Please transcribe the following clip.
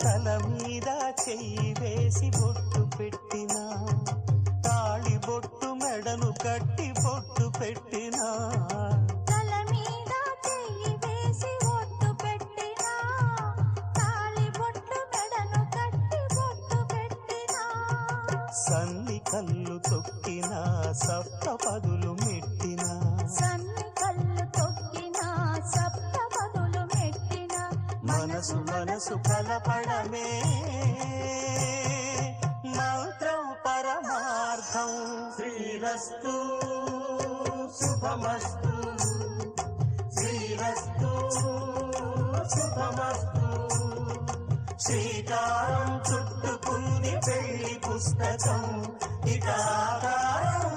తల మీద చెయ్యి వేసి బొట్టు పెట్టినా, తాళి బొట్టు మెడను కట్టి బొట్టు పెట్టినా, తల మీద చెయ్యి వేసి బొట్టు పెట్టినా, తాళి బొట్టు మెడను కట్టి బొట్టు పెట్టినా, సన్ని కళ్ళు తొక్కినా సప్త పదులు మెట్టినా, సన్ని కళ్ళు తొక్కినా సప్త పదులు మెట్టినా, మనసు మనసు కలపడమే మంత్రం పరమార్థం. శ్రీరస్తు శుభమస్తు, శ్రీరస్తు శుభమస్తు. శ్రీకారం చుట్టుకుంది పెళ్లి పుస్తకం, ఇక ఆకారం